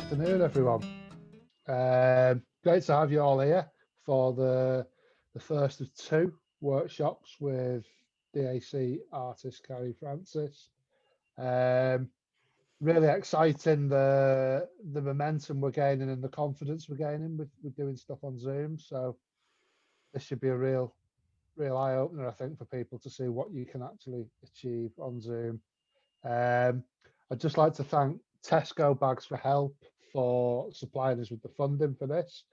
afternoon, everyone. Great to have you all here for the first of two workshops with DAC artist Carrie Francis. Um, Really exciting the momentum we're gaining and the confidence we're gaining with doing stuff on Zoom. So this should be a real eye opener, I think, for people to see what you can actually achieve on Zoom. I'd just like to thank Tesco Bags for Help for supplying us with the funding for this.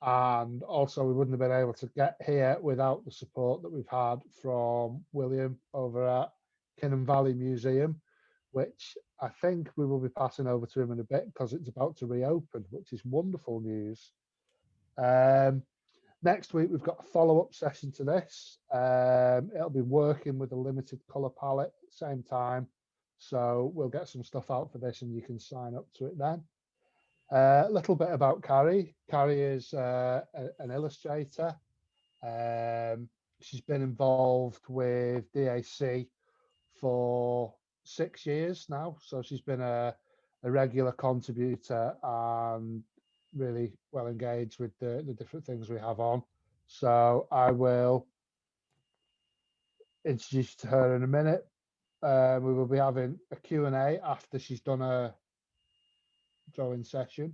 And also, we wouldn't have been able to get here without the support that we've had from William over at Kinnan Valley Museum, which I think we will be passing over to him in a bit because it's about to reopen, which is wonderful news. Next week, we've got a follow-up session to this. It'll be working with a limited colour palette, same time. So we'll get some stuff out for this and you can sign up to it then. A little bit about Carrie. Carrie is an illustrator. She's been involved with DAC for 6 years now. So she's been a regular contributor and really well engaged with the different things we have on. So I will introduce you to her in a minute. We will be having a Q&A after she's done a drawing session.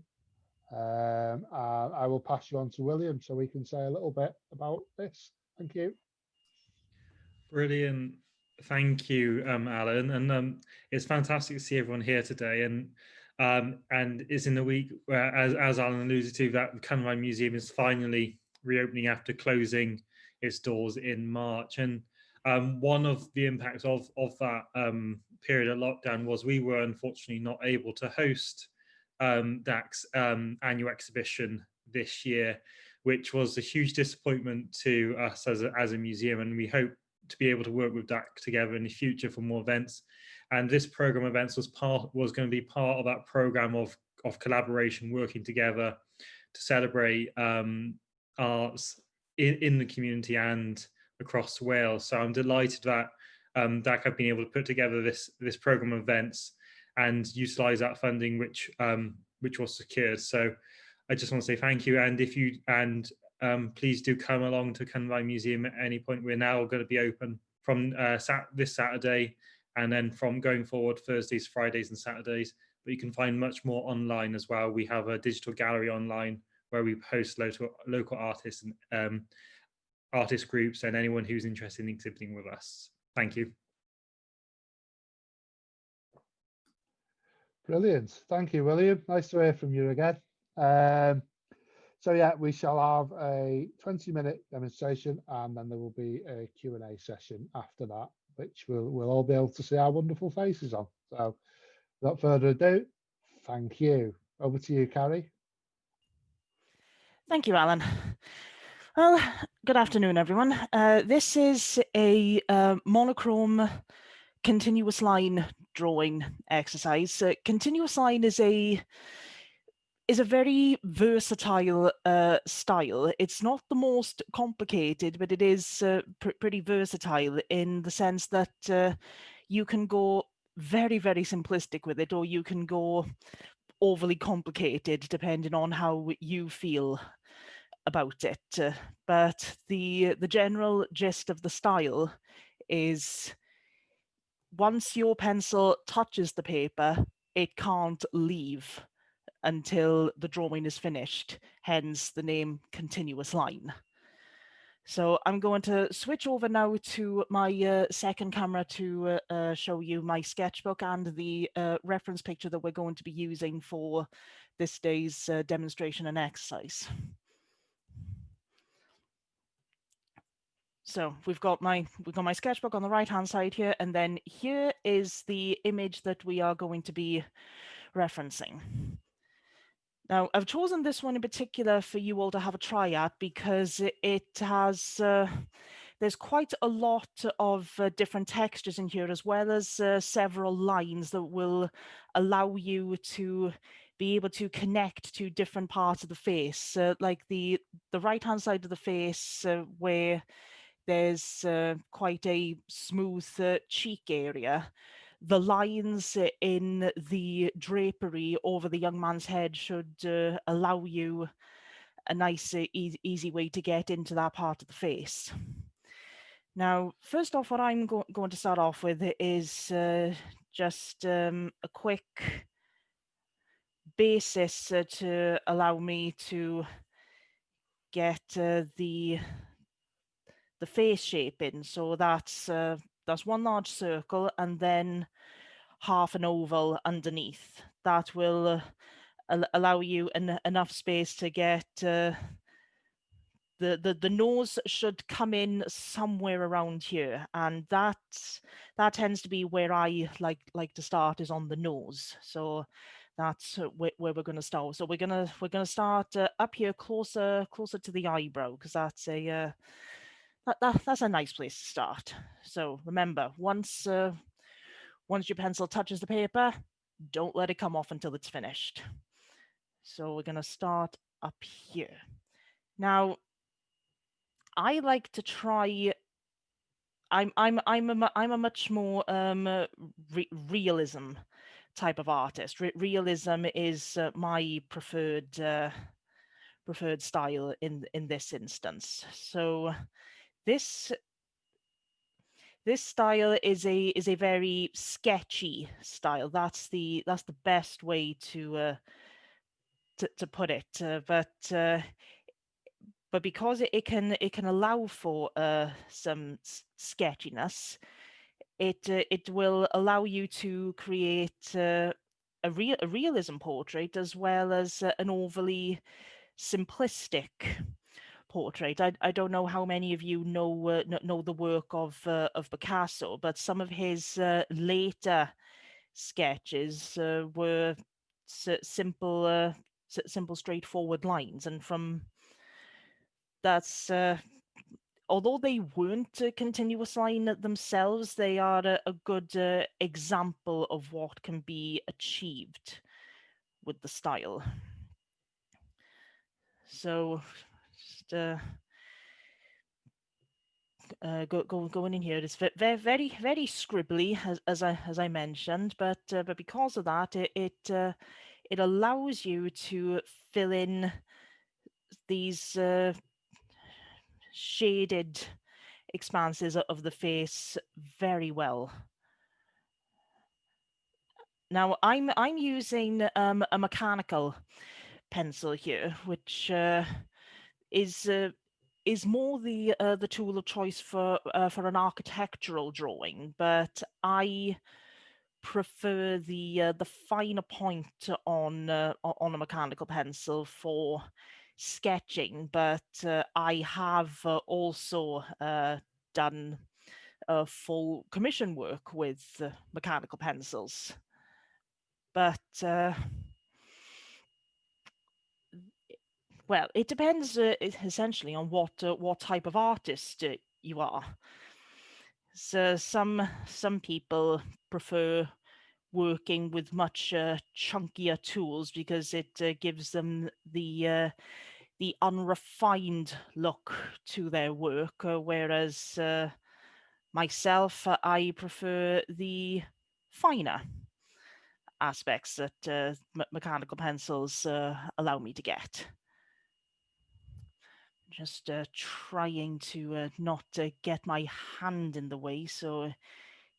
And I will pass you on to William so we can say a little bit about this. Thank you. Brilliant. Thank you, Alan. And it's fantastic to see everyone here today. And it's in the week where, as Alan alluded to, that the Cunningham Museum is finally reopening after closing its doors in March. And one of the impacts of that period of lockdown was we were unfortunately not able to host DAC's annual exhibition this year, which was a huge disappointment to us as a museum. And we hope to be able to work with DAC together in the future for more events. And this program of events was going to be part of that program of collaboration, working together to celebrate arts in the community and across Wales. So I'm delighted that DAC have been able to put together this program of events and utilize that funding which was secured. So I just want to say thank you. And please do come along to Cunningham Museum at any point. We're now going to be open from this Saturday, and then from going forward Thursdays, Fridays and Saturdays. But you can find much more online as well. We have a digital gallery online where we host local artists and artist groups and anyone who's interested in exhibiting with us. Thank you. Brilliant. Thank you, William. Nice to hear from you again. So yeah, we shall have a 20-minute demonstration and then there will be a Q&A session after that, which we'll all be able to see our wonderful faces on. So without further ado, thank you. Over to you, Carrie. Thank you, Alan. Well, good afternoon, everyone. This is a monochrome continuous line drawing exercise. Continuous line is a very versatile style. It's not the most complicated, but it is pretty versatile in the sense that you can go very, very simplistic with it, or you can go overly complicated depending on how you feel about it. But the general gist of the style is once your pencil touches the paper, it can't leave until the drawing is finished, hence the name continuous line. So I'm going to switch over now to my second camera to show you my sketchbook and the reference picture that we're going to be using for this day's demonstration and exercise. So we've got my sketchbook on the right hand side here, and then here is the image that we are going to be referencing. Now, I've chosen this one in particular for you all to have a try at because it has, there's quite a lot of different textures in here, as well as several lines that will allow you to be able to connect to different parts of the face, like the right-hand side of the face where there's quite a smooth cheek area. the lines in the drapery over the young man's head should allow you a nice, easy way to get into that part of the face. Now, first off, what I'm going to start off with is just a quick basis to allow me to get the face shape in. So that's one large circle and then half an oval underneath. That will allow you enough space to get the nose should come in somewhere around here, and that tends to be where I like to start, is on the nose. So that's where we're going to start. So we're gonna start up here, closer to the eyebrow, because that's a that's a nice place to start. So remember, once your pencil touches the paper, don't let it come off until it's finished. So we're gonna start up here. Now, I like to try. I'm a much more realism type of artist. Realism is my preferred style in this instance. So this style is a very sketchy style. That's the best way to put it. But because it can allow for some sketchiness, it will allow you to create a realism portrait, as well as an overly simplistic portrait. I don't know how many of you know the work of Picasso, but some of his later sketches were simple, straightforward lines, and from that's although they weren't a continuous line themselves, they are a good example of what can be achieved with the style. So just going in here, it's very scribbly, as I mentioned, but because of that, it allows you to fill in these shaded expanses of the face very well. Now I'm using a mechanical pencil here, which is more the tool of choice for an architectural drawing, but I prefer the finer point on a mechanical pencil for sketching. But I have also done full commission work with mechanical pencils. But well, it depends essentially on what type of artist you are. So some people prefer working with much chunkier tools because it gives them the unrefined look to their work, whereas myself, I prefer the finer aspects that mechanical pencils allow me to get. Just trying to not get my hand in the way so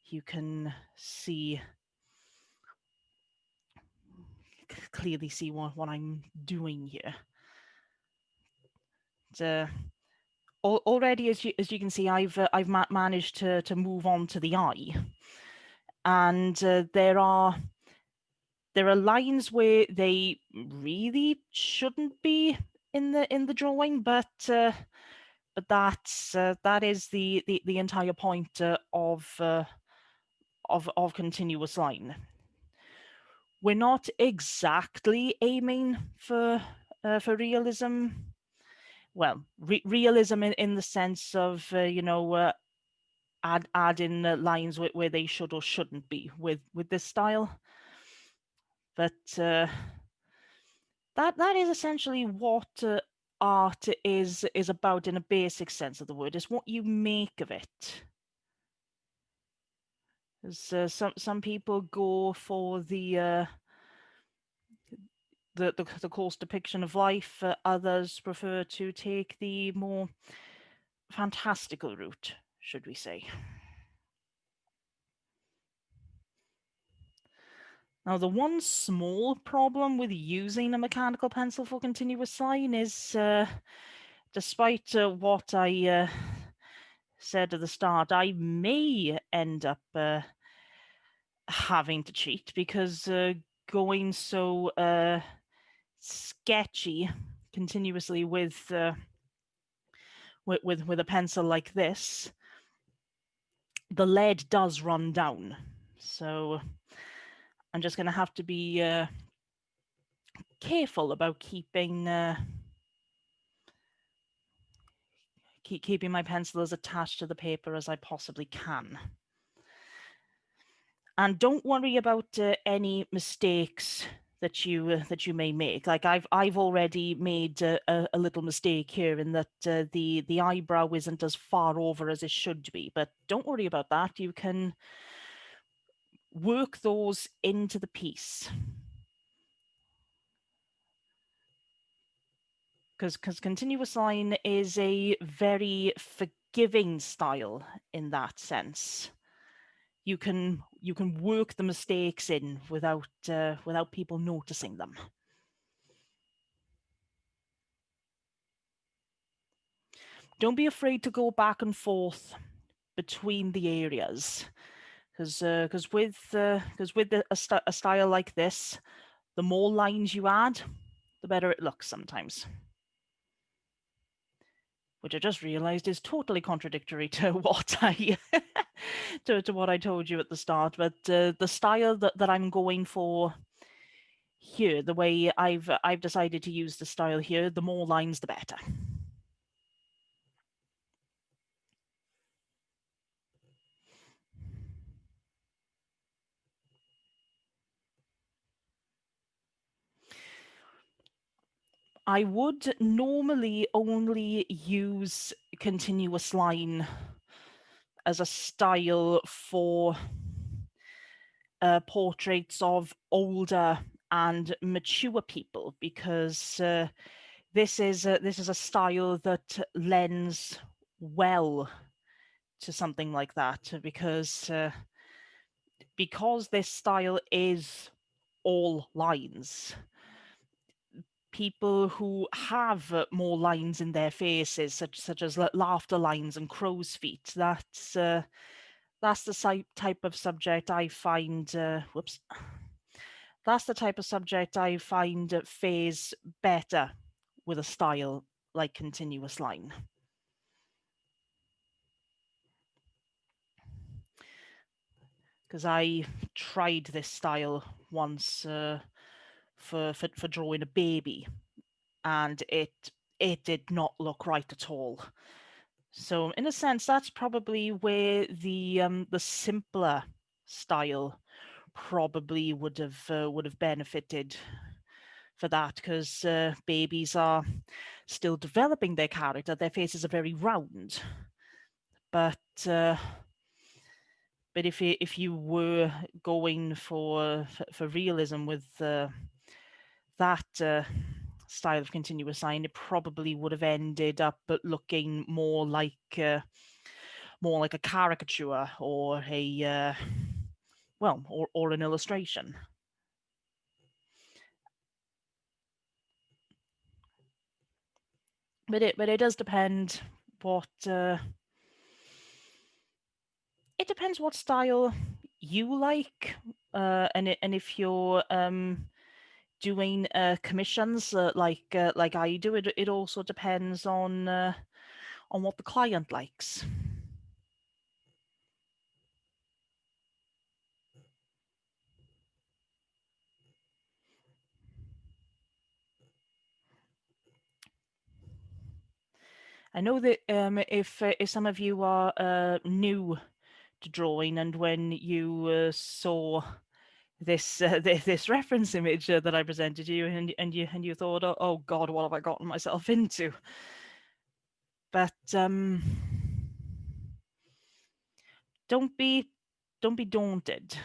you can clearly see what I'm doing here. Already, as you can see, I've managed to move on to the eye, and there are lines where they really shouldn't be in the drawing, but that is the entire point of continuous line. We're not exactly aiming for realism. Well, realism in the sense of add in lines where they should or shouldn't be with this style, but that is essentially what art is about in a basic sense of the word. Is what you make of it. Some people go for the coarse depiction of life. Others prefer to take the more fantastical route, should we say. Now, the one small problem with using a mechanical pencil for continuous line is, despite what I said at the start, I may end up having to cheat, because going so sketchy continuously with a pencil like this, the lead does run down. So I'm just going to have to be careful about keeping my pencil as attached to the paper as I possibly can. And don't worry about any mistakes that you may make. Like I've already made a little mistake here, in that the eyebrow isn't as far over as it should be. But don't worry about that. You can work those into the piece. Because continuous line is a very forgiving style in that sense. You can work the mistakes in without people noticing them. Don't be afraid to go back and forth between the areas, because with a style like this, the more lines you add, the better it looks sometimes. Which I just realized is totally contradictory to what I to what I told you at the start. But the style that I'm going for here, the way I've decided to use the style here, the more lines, the better. I would normally only use continuous line as a style for portraits of older and mature people, because this is a style that lends well to something like that, because this style is all lines. People who have more lines in their faces, such as laughter lines and crow's feet, that's the type of subject I find. That's the type of subject I find fares better with a style like continuous line. Because I tried this style once for drawing a baby, and it did not look right at all. So in a sense, that's probably where the simpler style probably would have benefited for that, because babies are still developing their character. Their faces are very round, but if you were going for realism with that style of continuous line, it probably would have ended up looking more like a caricature, or a or an illustration. But it does depend what it depends what style you like, and if you're doing commissions like I do. It also depends on what the client likes. I know that if some of you are new to drawing, and when you saw this this reference image that I presented to you, and you thought, oh God, what have I gotten myself into? But don't be be daunted,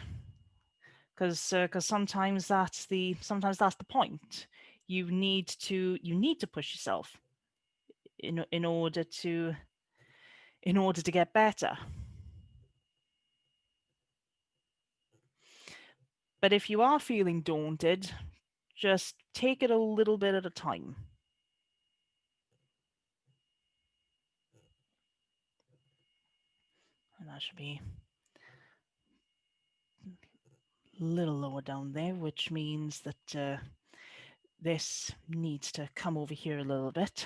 because sometimes that's the point. You need to push yourself in order to get better. But if you are feeling daunted, just take it a little bit at a time. And that should be a little lower down there, which means that this needs to come over here a little bit.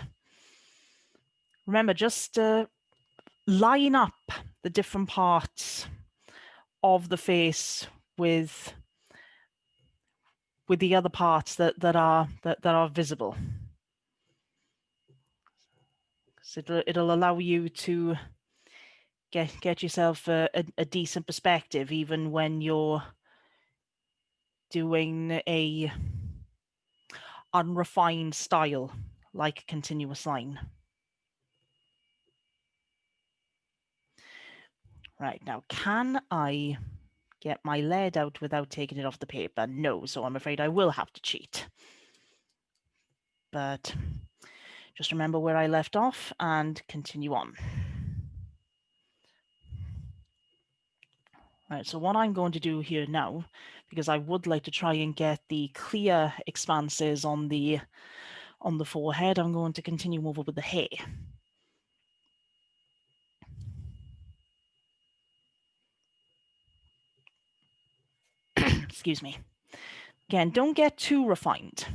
Remember, just line up the different parts of the face with the other parts that are visible. So it'll allow you to get yourself a decent perspective, even when you're doing a unrefined style like continuous line. Right, now can I get my lead out without taking it off the paper? No, so I'm afraid I will have to cheat. But just remember where I left off and continue on. Right, so what I'm going to do here now, because I would like to try and get the clear expanses on the forehead, I'm going to continue over with the hair. Excuse me. Again, don't get too refined.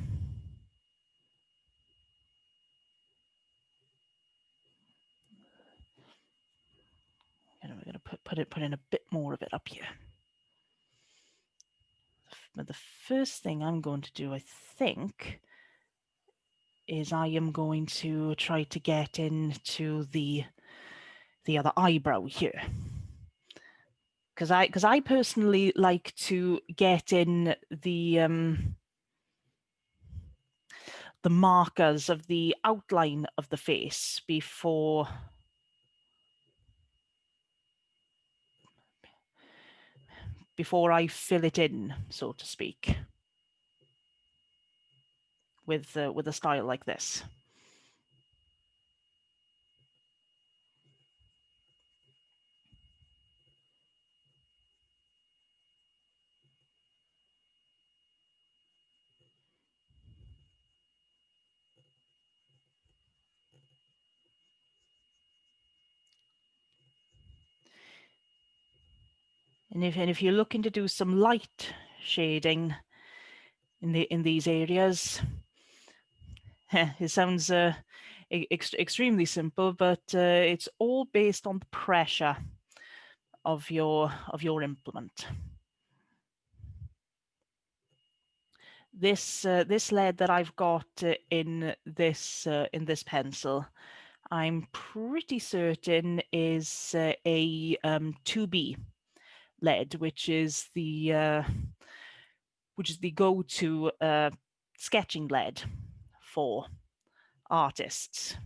And we're going to put in a bit more of it up here. But the first thing I'm going to do, I think, is I am going to try to get into the other eyebrow here. Because I personally like to get in the markers of the outline of the face before I fill it in, so to speak, with a style like this. And if you're looking to do some light shading in these areas, it sounds extremely simple, but it's all based on the pressure of your implement. This lead that I've got in this pencil, I'm pretty certain is a 2B lead, which is the go-to sketching lead for artists.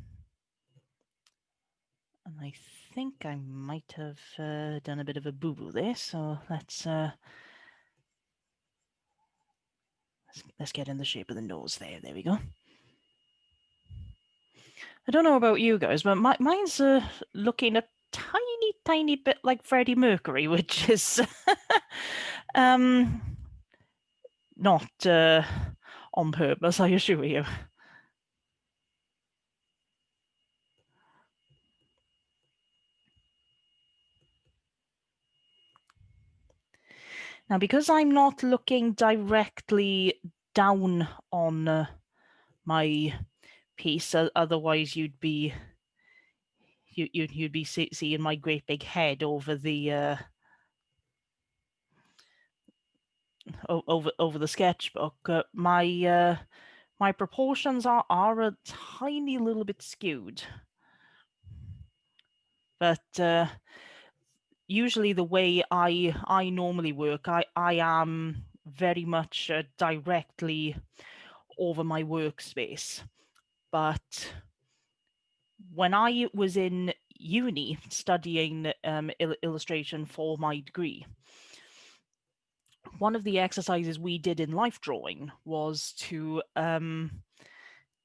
And I think I might have done a bit of a boo-boo there, so let's get in the shape of the nose there. There we go. I don't know about you guys, but mine's looking a tiny bit like Freddie Mercury, which is not on purpose, I assure you. Now, because I'm not looking directly down on my piece, otherwise you'd be seeing my great big head over the over the sketchbook. My proportions are a tiny little bit skewed, but usually the way I normally work, I am very much directly over my workspace. But when I was in uni studying illustration for my degree. One of the exercises we did in life drawing was to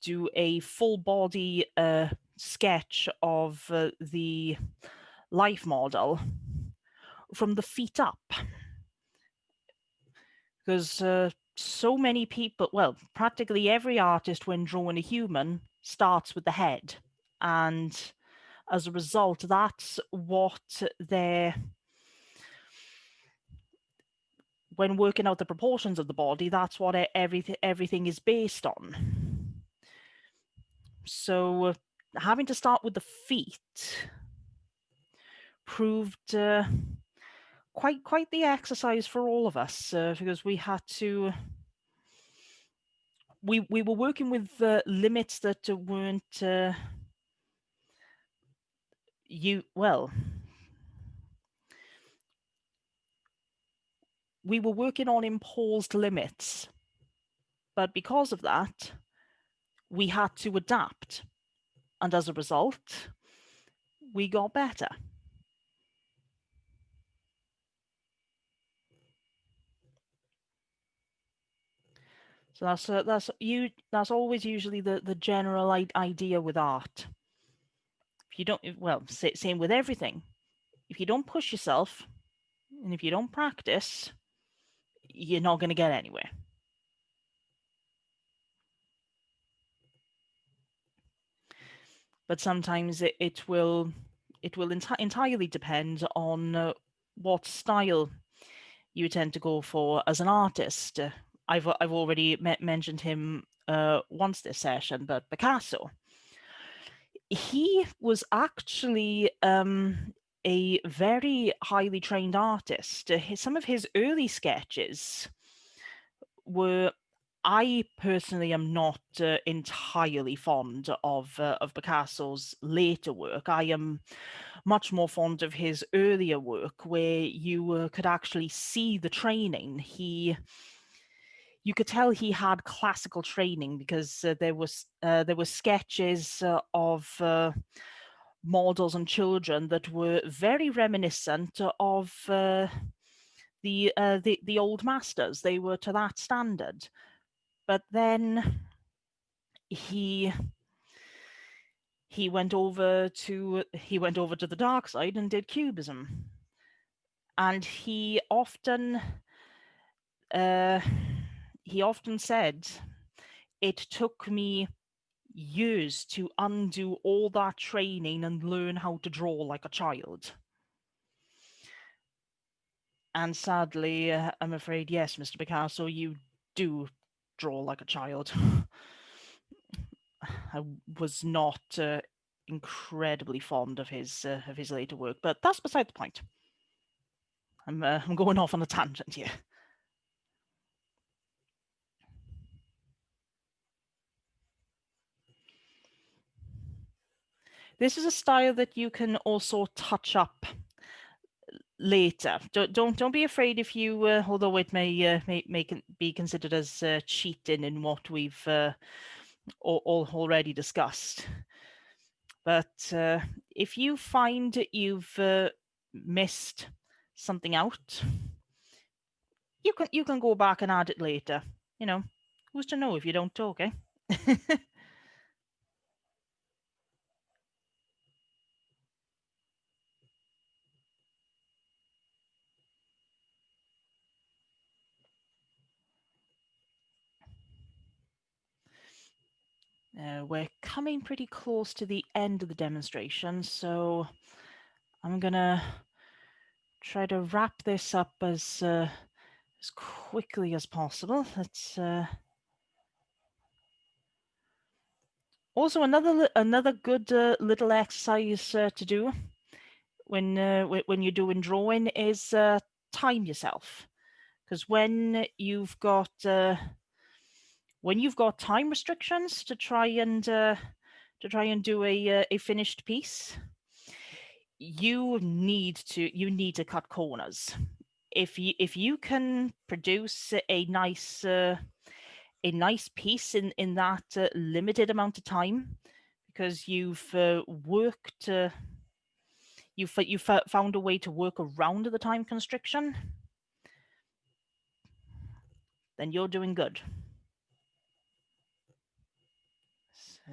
do a full body sketch of the life model from the feet up. Because so many people, well, practically every artist when drawing a human starts with the head. And as a result, that's what they're, when working out the proportions of the body, that's what everything is based on. So having to start with the feet proved quite the exercise for all of us, because we had to, we were working with limits that weren't we were working on imposed limits, but because of that, we had to adapt, and as a result, we got better. So that's always usually the general idea with art. If you don't, well, same with everything. If you don't push yourself, and if you don't practice, you're not going to get anywhere. But sometimes it will entirely depend on what style you tend to go for as an artist. I've already mentioned him once this session, but Picasso. He was actually a very highly trained artist. Some of his early sketches were, I personally am not entirely fond of Picasso's later work. I am much more fond of his earlier work, where you could actually see the training. You could tell he had classical training, because there were sketches of models and children that were very reminiscent of the old masters. They were to that standard. But then he went over to the dark side and did cubism, and he often said, it took me years to undo all that training and learn how to draw like a child. And sadly, I'm afraid, yes, Mr. Picasso, you do draw like a child. I was not incredibly fond of his later work, but that's beside the point. I'm going off on a tangent here. This is a style that you can also touch up later. Don't be afraid if you, although it may be considered as cheating in what we've already discussed. But if you find you've missed something out, you can go back and add it later. You know, who's to know if you don't talk, eh? We're coming pretty close to the end of the demonstration, so I'm gonna try to wrap this up as quickly as possible. Let's also another good little exercise to do when you're doing drawing is time yourself, because when you've got time restrictions to try and do a finished piece, you need to cut corners. If you can produce a nice piece in that limited amount of time, because you've worked found a way to work around the time constriction, then you're doing good. So,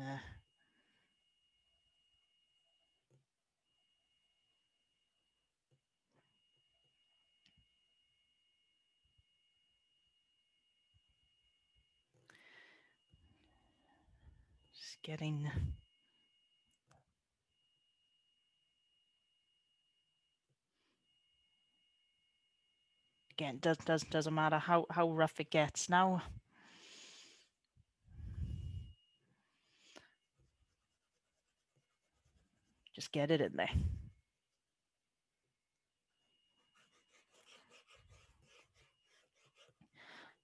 just getting. Again, doesn't matter how rough it gets now. Just get it in there.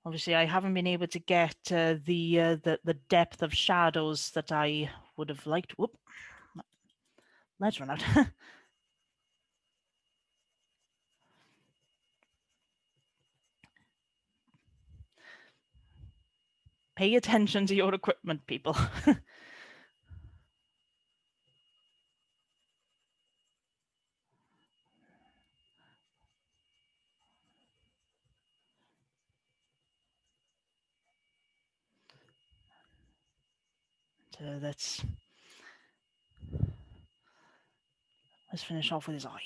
Obviously, I haven't been able to get the depth of shadows that I would have liked. Whoop, let's run out. Pay attention to your equipment, people. So let's finish off with his eye.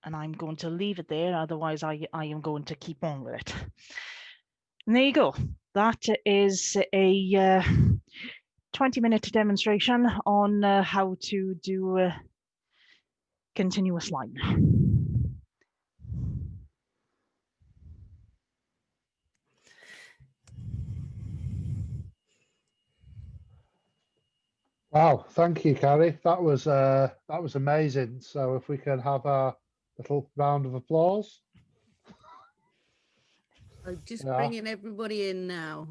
And I'm going to leave it there, otherwise I am going to keep on with it. And there you go. That is a 20-minute demonstration on how to do continuous line. Wow, thank you, Carrie. That was amazing. So if we can have a little round of applause. I'm just bringing everybody in now.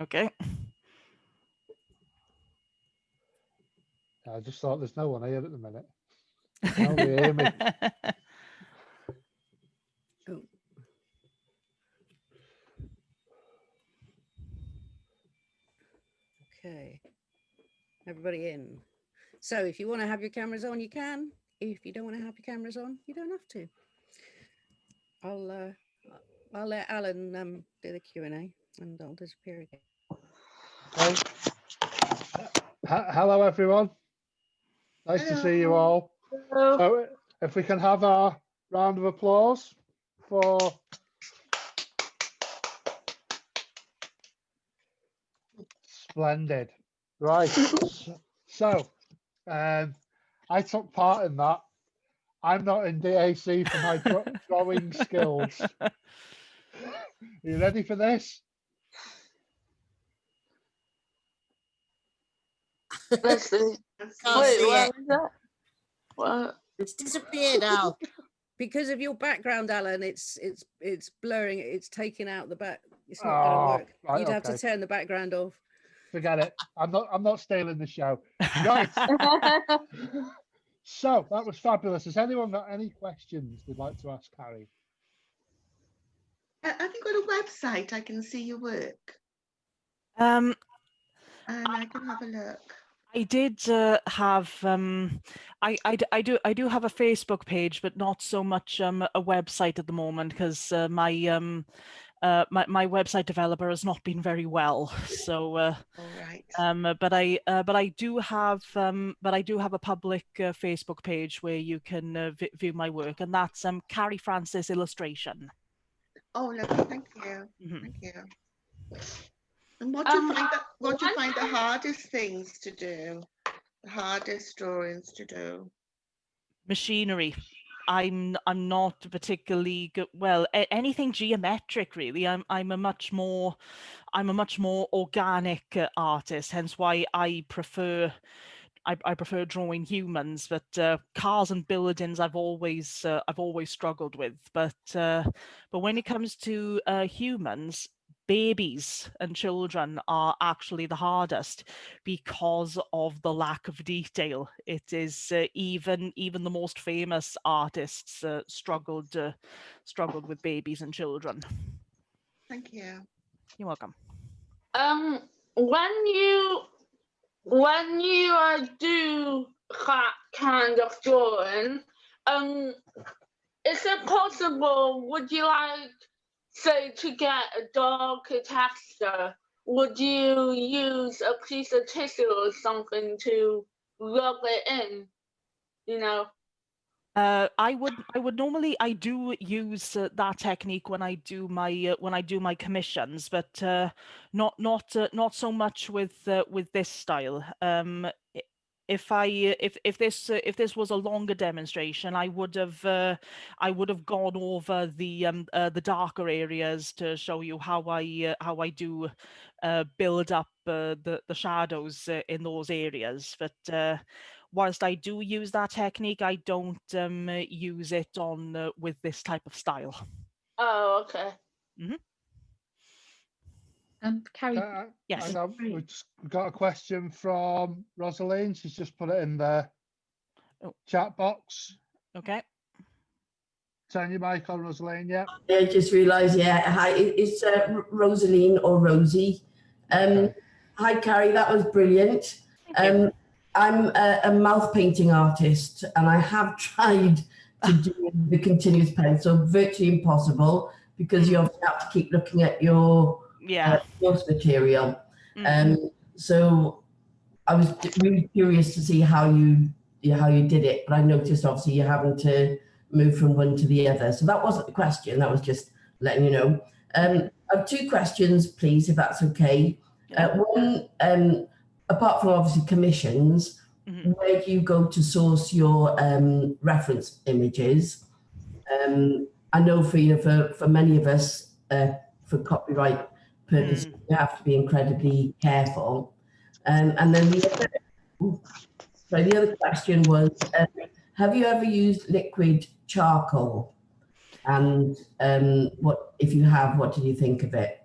Okay. I just thought there's no one here at the minute. No, they hear me. Oh. Okay. Everybody in. So if you want to have your cameras on, you can. If you don't want to have your cameras on, you don't have to. I'll let Alan do the Q&A and I'll disappear again. Okay. Hello, everyone. Nice to see you all. Hello. So if we can have a round of applause for splendid. Right. So I took part in that. I'm not in DAC for my drawing skills. Are you ready for this? Let's see. Can't Wait, see what it. was that? What? It's disappeared now. Because of your background, Alan, it's blurring. It's taking out the back. It's not going to work. Right, You'd have to turn the background off. Forget it. I'm not stealing the show. Right. So that was fabulous. Has anyone got any questions they'd like to ask Carrie? Have you got a website I can see your work? And I can have a look. I did have I do have a Facebook page, but not so much a website at the moment because my website developer has not been very well. So All right. but I do have a public Facebook page where you can view my work, and that's Carrie Francis Illustration. Oh, lovely. Thank you. Mm-hmm. Thank you. And what do you find the hardest things to do? The hardest drawings to do? Machinery. I'm not particularly good. Well, anything geometric really. I'm a much more organic artist. Hence why I prefer drawing humans. But cars and buildings I've always struggled with. But when it comes to humans, babies and children are actually the hardest because of the lack of detail. It is even the most famous artists struggled with babies and children. Thank you. You're welcome. When you do that kind of drawing, is it possible? Would you like, say, to get a darker texture? Would you use a piece of tissue or something to rub it in? You know. I would normally, I do use that technique when I do my commissions, but not so much with this style. If this was a longer demonstration, I would have gone over the darker areas to show you how I do build up the shadows in those areas. But whilst I do use that technique, I don't use it on with this type of style. Oh, okay. Carrie, Yes. And we've got a question from Rosaline. She's just put it in the chat box. Okay. Turn your mic on, Rosaline. Yeah. I just realised. Yeah. Hi, it's Rosaline or Rosie. Okay. Hi, Carrie. That was brilliant. I'm a mouth painting artist, and I have tried to do the continuous pen, so virtually impossible because you obviously have to keep looking at your source material. So I was really curious to see how you did it, but I noticed obviously you're having to move from one to the other. So that wasn't the question. That was just letting you know. I have two questions, please, if that's okay. One, apart from obviously commissions, where do you go to source your reference images? I know for many of us, for copyright purposes, you have to be incredibly careful. And then the other question was, have you ever used liquid charcoal? And what, if you have, what did you think of it?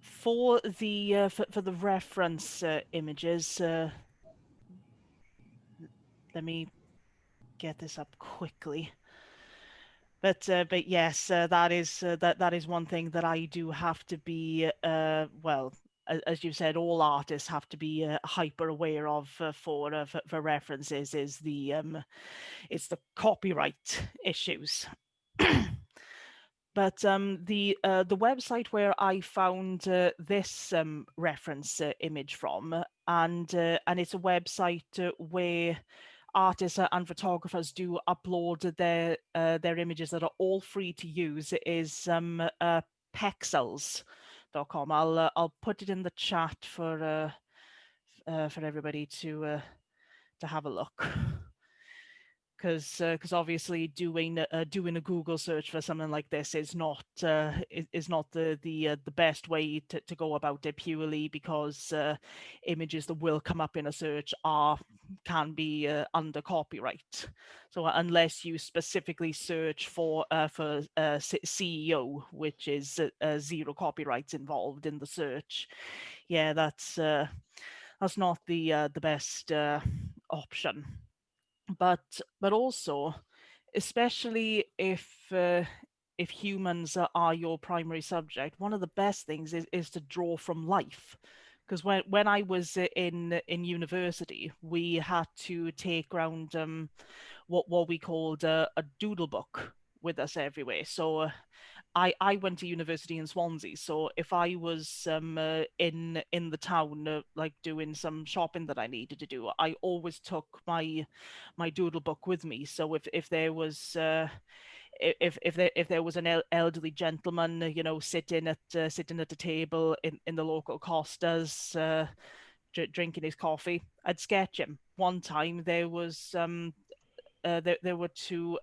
For the reference images, let me get this up quickly. But yes, that is one thing that I do have to be well, as you said, all artists have to be hyper aware of for references. Is it's the copyright issues. But the website where I found this reference image from, and it's a website where artists and photographers do upload their images that are all free to use, is pexels.com. I'll put it in the chat for everybody to have a look. Because obviously doing a Google search for something like this is not the best way to go about it, purely because images that will come up in a search can be under copyright. So unless you specifically search for CEO, which is zero copyrights involved in the search, yeah, that's not the best option. But also, especially if humans are your primary subject, one of the best things is to draw from life. Because when I was in university, we had to take around what we called a doodle book with us everywhere. So I went to university in Swansea, so if I was in the town like doing some shopping that I needed to do, I always took my doodle book with me. So if there was if there was an elderly gentleman, you know, sitting at the table in the local Costas, drinking his coffee, I'd sketch him. One time there was there were two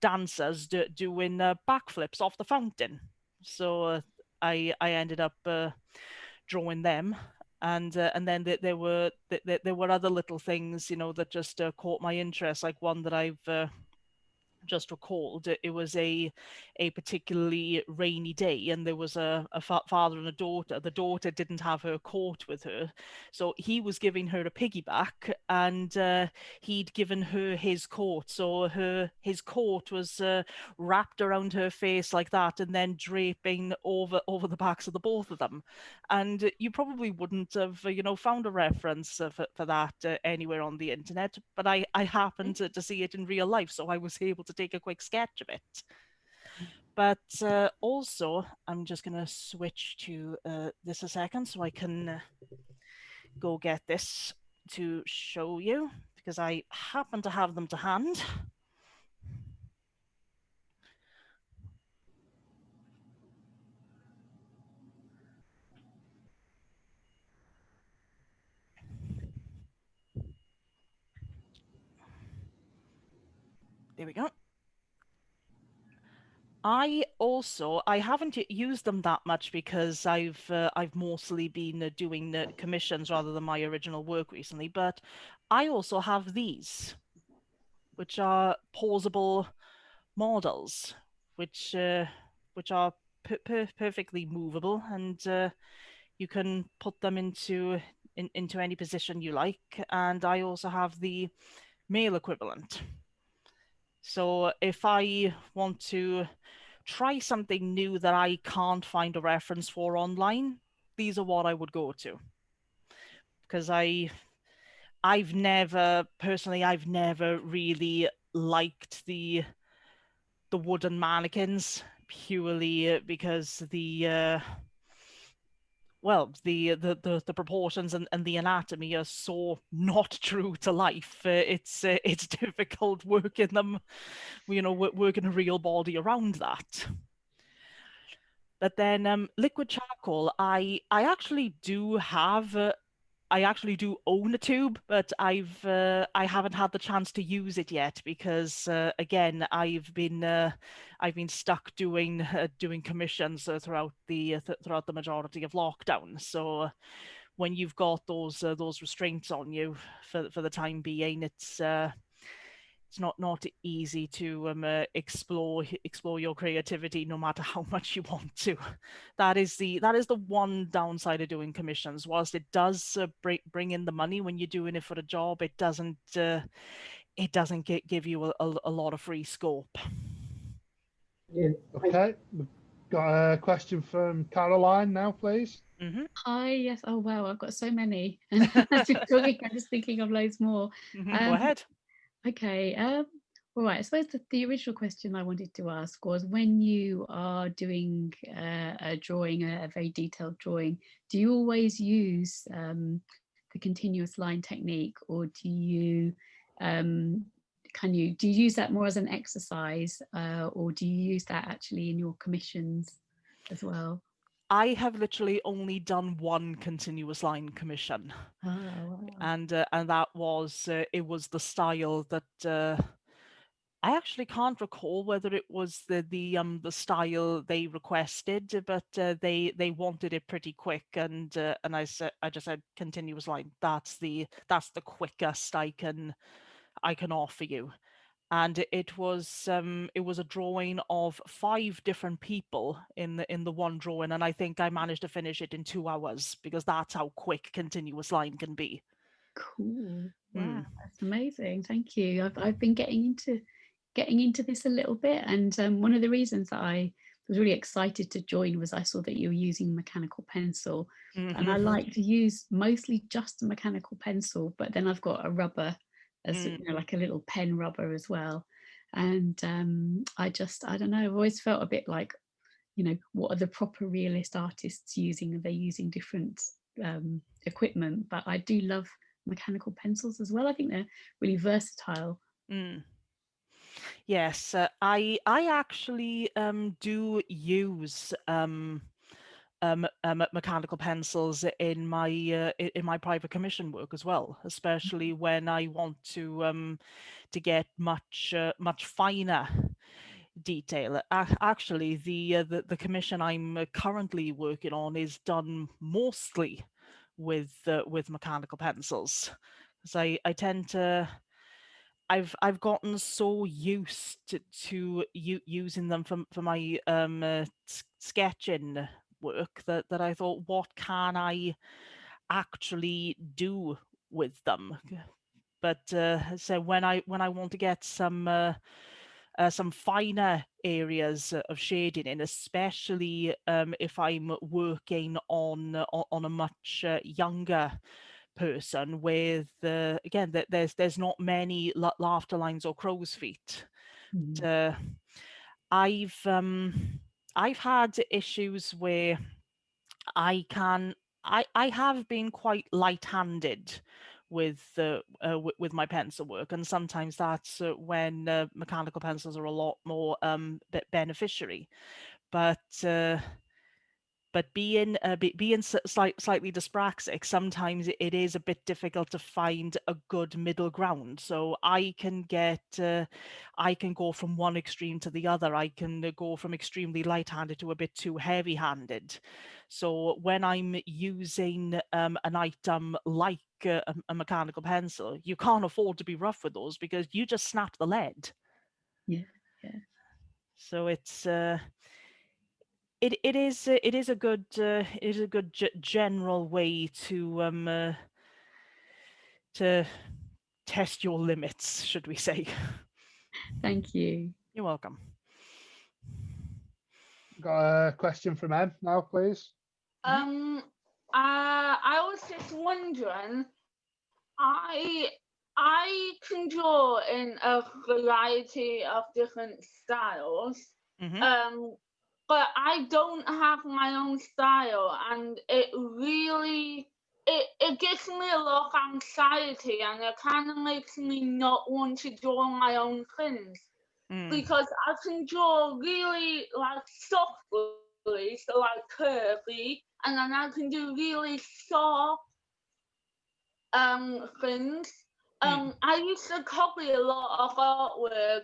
dancers doing backflips off the fountain. So I ended up drawing them. And then there were other little things, you know, that just caught my interest, like one that I've just recalled. It was a particularly rainy day, and there was a father and a daughter. The daughter didn't have her coat with her, so he was giving her a piggyback, and he'd given her his coat. So his coat was wrapped around her face like that, and then draping over the backs of the both of them. And you probably wouldn't have, you know, found a reference for that anywhere on the internet, but I happened to see it in real life, so I was able to take a quick sketch of it. But also, I'm just going to switch to this a second so I can go get this to show you, because I happen to have them to hand. There we go. I haven't used them that much because I've mostly been doing commissions rather than my original work recently, but I also have these, which are pausable models, which are perfectly movable, and you can put them into any position you like. And I also have the male equivalent. So if I want to try something new that I can't find a reference for online, these are what I would go to. Because I've never really liked the wooden mannequins, purely because the proportions and the anatomy are so not true to life. It's difficult working them, you know, working a real body around that. But then liquid charcoal, I actually do have. I actually do own a tube, but I haven't had the chance to use it yet because again I've been stuck doing commissions throughout the majority of lockdown. So when you've got those restraints on you for the time being, it's not easy to explore your creativity no matter how much you want to. That is the one downside of doing commissions. Whilst it does bring in the money when you're doing it for a job, it doesn't give you a lot of free scope. Yeah. Okay, we've got a question from Caroline now, please. Mm-hmm. Hi, yes. Oh, wow, I've got so many. And as you're talking, I'm just thinking of loads more. Mm-hmm. Go ahead. Okay. All right. I suppose the original question I wanted to ask was, when you are doing a drawing, a very detailed drawing, do you always use the continuous line technique, or do you use that more as an exercise, or do you use that actually in your commissions as well? I have literally only done one continuous line commission. Oh, wow. And that was it was the style that I actually can't recall whether it was the style they requested, but they wanted it pretty quick, and I just said continuous line. That's the quickest I can offer you. And it was a drawing of 5 different people in the one drawing, and I think I managed to finish it in 2 hours because that's how quick continuous line can be. Cool. Wow, that's amazing. Thank you. I've been getting into this a little bit, and one of the reasons that I was really excited to join was I saw that you were using mechanical pencil, and I like to use mostly just a mechanical pencil, but then I've got a rubber as you know, like a little pen rubber as well. And I don't know, I've always felt a bit like, you know, what are the proper realist artists using? Are they using different equipment? But I do love mechanical pencils as well. I think they're really versatile. Yes, I actually do use mechanical pencils in my private commission work as well, especially when I want to get much finer detail. Actually, the commission I'm currently working on is done mostly with mechanical pencils, because I tend to. I've gotten so used to using them for my sketching work that I thought, what can I actually do with them? But so when I want to get some finer areas of shading in, especially if I'm working on a much younger person with again that there's not many laughter lines or crow's feet. I've had issues where I have been quite light-handed with my pencil work, and sometimes that's when mechanical pencils are a lot more beneficiary. But being slightly dyspraxic, sometimes it is a bit difficult to find a good middle ground. So I can go from one extreme to the other. I can go from extremely light-handed to a bit too heavy-handed. So when I'm using an item like a mechanical pencil, you can't afford to be rough with those, because you just snap the lead. Yeah. So it's. It is a good general way to test your limits, should we say? Thank you. You're welcome. Got a question from Em now, please. I was just wondering, I can draw in a variety of different styles. But I don't have my own style, and it really it gives me a lot of anxiety, and it kind of makes me not want to draw my own things, because I can draw really like softly, so like curvy, and then I can do really soft things. I used to copy a lot of artwork,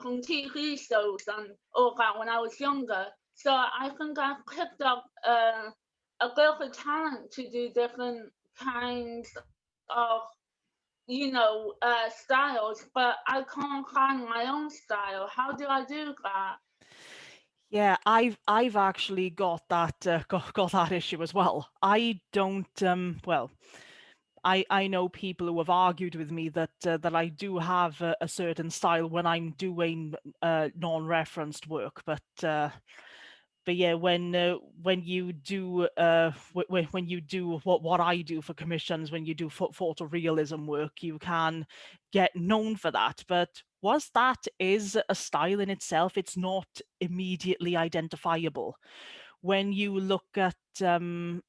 from TV shows and all that when I was younger. So I think I've picked up a bit of a talent to do different kinds of, styles, but I can't find my own style. How do I do that? Yeah, I've actually got that got that issue as well. I don't well, I know people who have argued with me that that I do have a certain style when I'm doing non-referenced work, but yeah, when you do when you do what I do for commissions, when you do photorealism work, you can get known for that. But whilst that is a style in itself, it's not immediately identifiable. When you look at an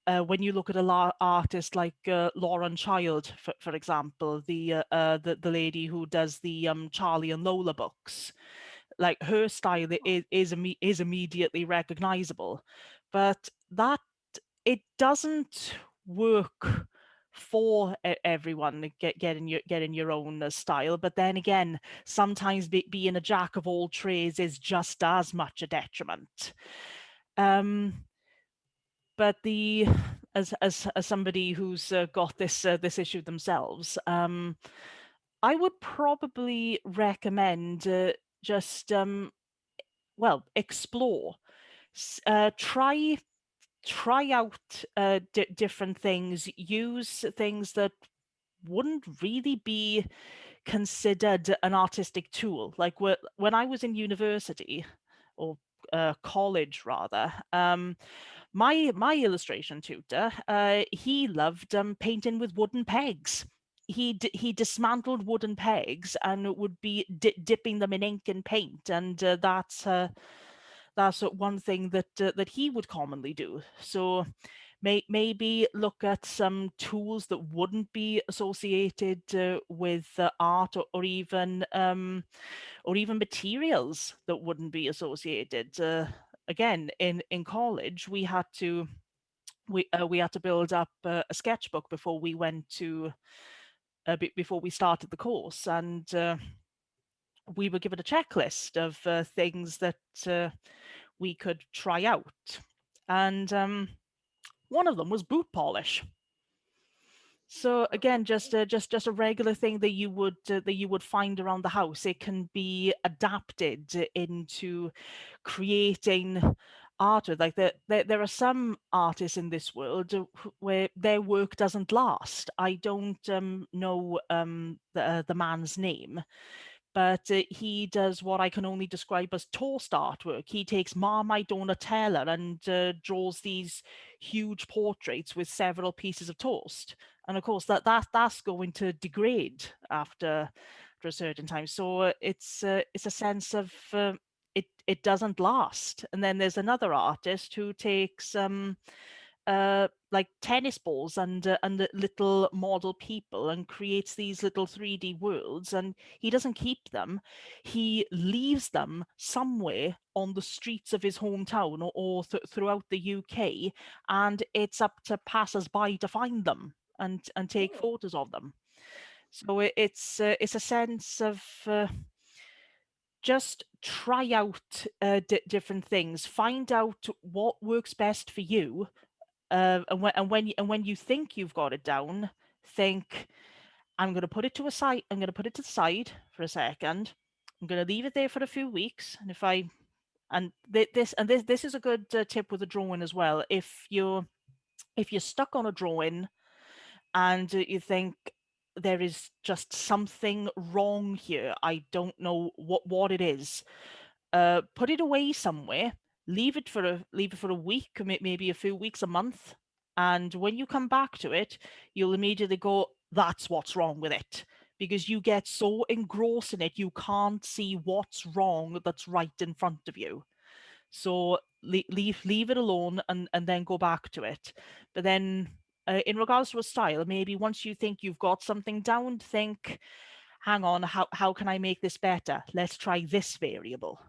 artist like Lauren Child, for example, the lady who does the Charlie and Lola books, like her style is immediately recognizable, but that it doesn't work for everyone getting your own style. But then again, sometimes being a jack of all trades is just as much a detriment. But as somebody who's got this issue themselves, I would probably recommend just explore, try out different things, use things that wouldn't really be considered an artistic tool. Like when I was in university, or college rather, my illustration tutor, he loved painting with wooden pegs. He dismantled wooden pegs and would be dipping them in ink and paint, and that's one thing that he would commonly do. So maybe look at some tools that wouldn't be associated with art, or even materials that wouldn't be associated. again, in college, we had to build up a sketchbook before we went to before we started the course, and we were given a checklist of things that we could try out, and one of them was boot polish. So again, just a regular thing that you would find around the house. It can be adapted into creating art. Like there are some artists in this world where their work doesn't last. I don't know the man's name, but he does what I can only describe as toast artwork. He takes Marmite Donatella and draws these huge portraits with several pieces of toast. And of course, that's going to degrade after a certain time. So it's a sense of it doesn't last. And then there's another artist who takes like tennis balls and the little model people and creates these little 3D worlds, and he doesn't keep them. He leaves them somewhere on the streets of his hometown or throughout the UK, and it's up to passers-by to find them and take photos of them. So it's a sense of just try out different things, find out what works best for you. And when you think you've got it down, think, I'm going to put it to a side. I'm going to put it to the side for a second. I'm going to leave it there for a few weeks. And this is a good tip with a drawing as well. If you're stuck on a drawing and you think there is just something wrong here, I don't know what it is, put it away somewhere. Leave it for a week, maybe a few weeks, a month, and when you come back to it, you'll immediately go, that's what's wrong with it, because you get so engrossed in it, you can't see what's wrong that's right in front of you. So leave it alone and then go back to it. But then in regards to a style, maybe once you think you've got something down, think, hang on, how can I make this better? Let's try this variable.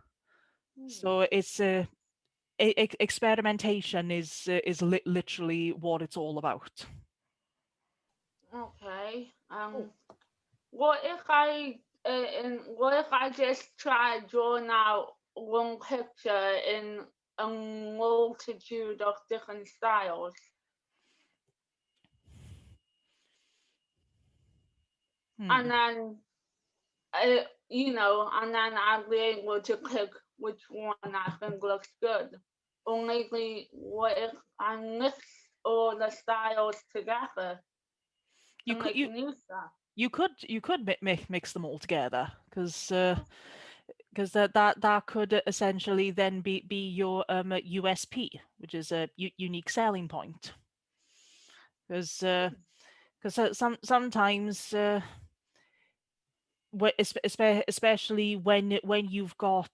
So it's experimentation is literally what it's all about. Okay. What if I just try drawing out one picture in a multitude of different styles? And then and then I'll be able to click which one I think looks good. Only what if I mix all the styles together? You could mix them all together, because that could essentially then be your USP, which is a unique selling point. Because sometimes especially when you've got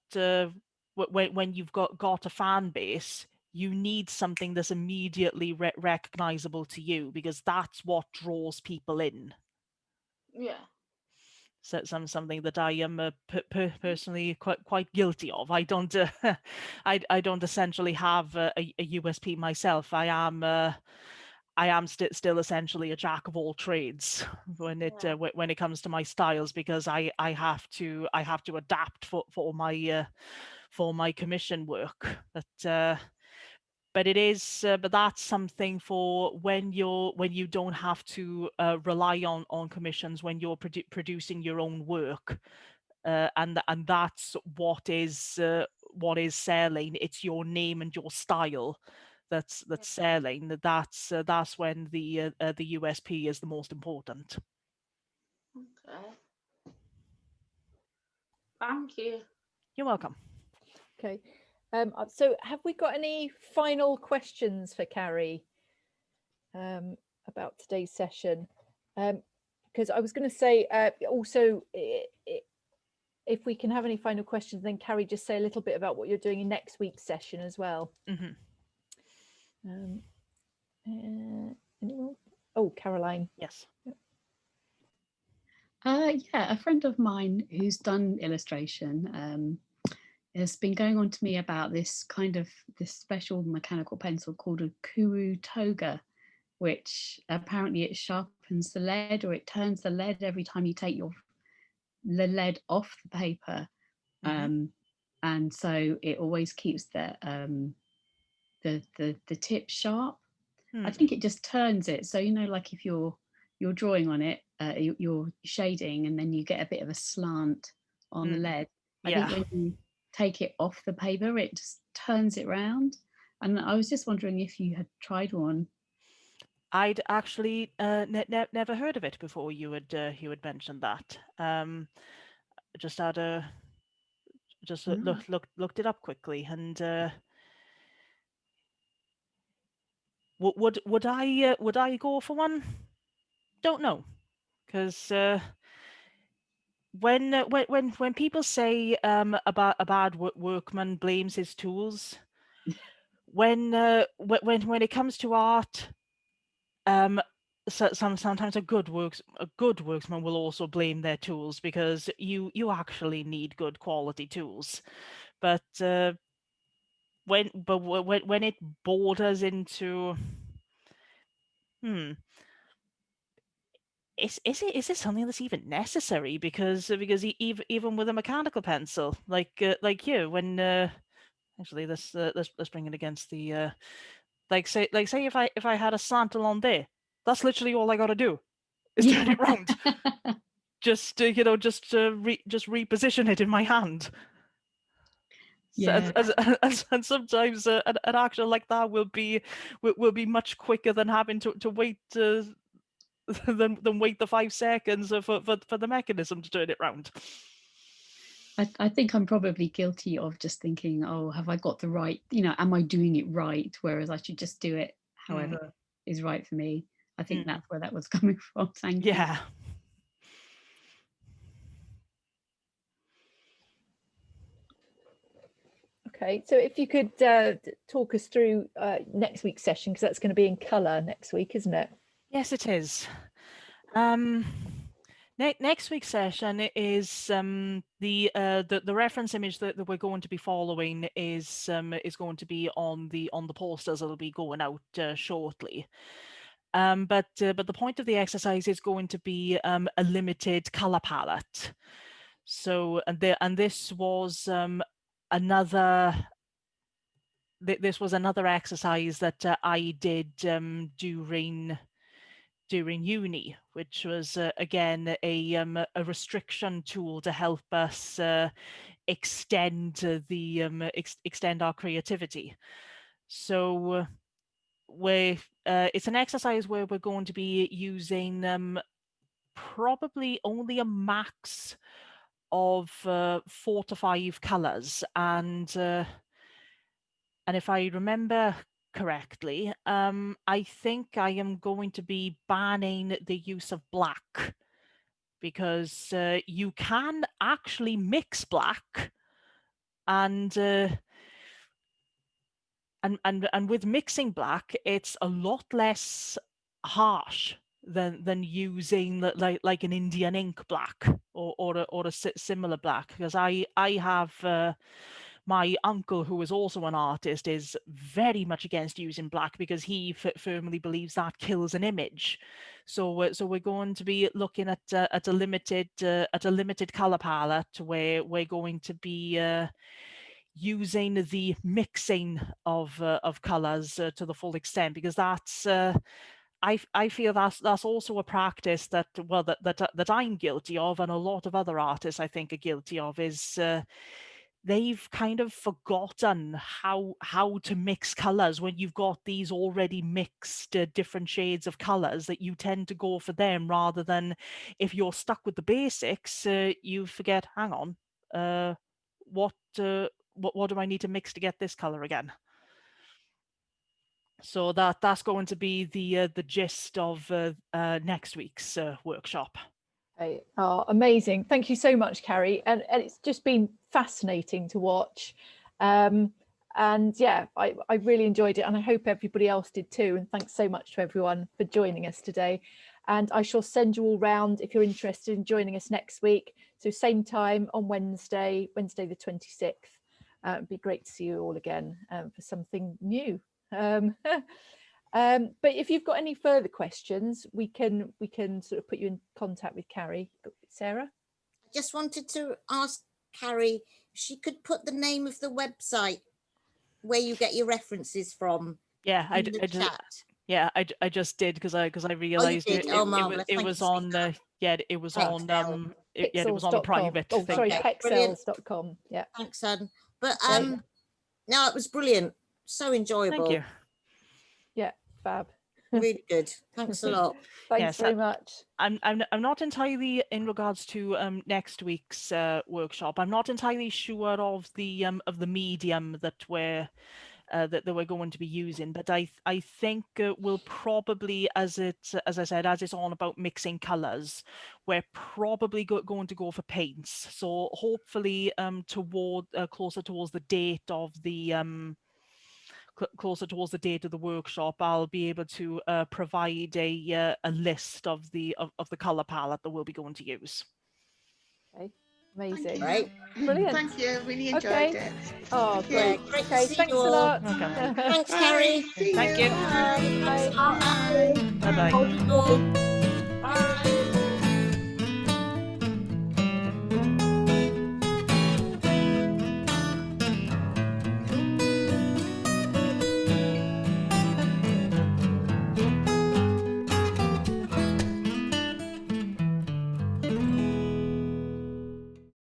got a fan base, you need something that's immediately recognizable to you, because that's what draws people in. Yeah. So something that I am personally quite guilty of. I don't I don't essentially have a USP myself. I am still essentially a jack of all trades when it comes to my styles, because I have to adapt for my commission work. But it is but that's something for when you don't have to rely on commissions, when you're producing your own work, and that's what is selling. It's your name and your style that's selling. That's when the USP is the most important. Okay. Thank you. You're welcome. Okay. So have we got any final questions for Carrie about today's session? Because I was going to say also, if we can have any final questions, then Carrie, just say a little bit about what you're doing in next week's session as well. Anyone? Oh, Caroline. Yes. Yeah, a friend of mine who's done illustration has been going on to me about this special mechanical pencil called a Kuru Toga, which apparently it sharpens the lead, or it turns the lead every time you take the lead off the paper. And so it always keeps the tip sharp. I think it just turns it. So, you know, like if you're drawing on it, you're shading, and then you get a bit of a slant on the lead. I think when you take it off the paper, it just turns it round. And I was just wondering if you had tried one. I'd actually never heard of it before you had mentioned that. Just had looked it up quickly, and would I go for one? Don't know, because when people say about a bad workman blames his tools, when it comes to art, sometimes a good worksman will also blame their tools, because you actually need good quality tools, but when it borders into is it something that's even necessary? Because even with a mechanical pencil, like you, when actually let's bring it against the like say if I had a slant along there, that's literally all I got to do is turn it round. Just reposition it in my hand. Yeah. And sometimes an action like that will be much quicker than having to wait than wait the 5 seconds for the mechanism to turn it round. I think I'm probably guilty of just thinking, oh, have I got the right, am I doing it right? Whereas I should just do it however is right for me. I think that's where that was coming from. Thank you. Yeah. Okay, so if you could talk us through next week's session, because that's going to be in colour next week, isn't it? Yes, it is. Next week's session is the reference image that we're going to be following is going to be on the posters that'll be going out shortly. But the point of the exercise is going to be a limited color palette. So this was another exercise that I did during uni, which was again a restriction tool to help us extend extend our creativity. So it's an exercise where we're going to be using probably only a max of 4 to 5 colors, and if I remember correctly, I think I am going to be banning the use of black, because you can actually mix black, and with mixing black, it's a lot less harsh than using like an Indian ink black or a similar black, because I have my uncle, who is also an artist, is very much against using black because he firmly believes that kills an image. So we're going to be looking at a limited color palette where we're going to be using the mixing of colors to the full extent, because that's I feel that's also a practice that I'm guilty of, and a lot of other artists I think are guilty of, is they've kind of forgotten how to mix colors. When you've got these already mixed different shades of colors, that you tend to go for them, rather than, if you're stuck with the basics, you forget, hang on, what do I need to mix to get this color again? So that's going to be the gist of next week's workshop. Okay. Oh, amazing. Thank you so much, Carrie. And it's just been fascinating to watch. And yeah, I really enjoyed it, and I hope everybody else did too. And thanks so much to everyone for joining us today. And I shall send you all round if you're interested in joining us next week. So same time on Wednesday the 26th. It'd be great to see you all again for something new. But if you've got any further questions, we can sort of put you in contact with Carrie. Sarah? I just wanted to ask Carrie if she could put the name of the website where you get your references from. Yeah, I just did because I realized it was on it was on a private thing. Sorry, okay, pexels.com. Yeah. Thanks, son. But no, it was brilliant. So enjoyable. Thank you. Yeah, fab. Really good. Thanks a lot. Thanks very much. I'm not entirely, in regards to next week's workshop, I'm not entirely sure of the medium that we're going to be using, but I think we'll probably, as I said, as it's all about mixing colors, we're probably going to go for paints. So hopefully closer towards the date of the workshop, I'll be able to provide a list of the color palette that we'll be going to use. Okay, amazing. Right. Brilliant. Thank you. Really enjoyed it. Oh, great. Great Okay, thanks a lot. Okay. Thanks, Carrie. Thank you. Bye. Bye. Bye bye.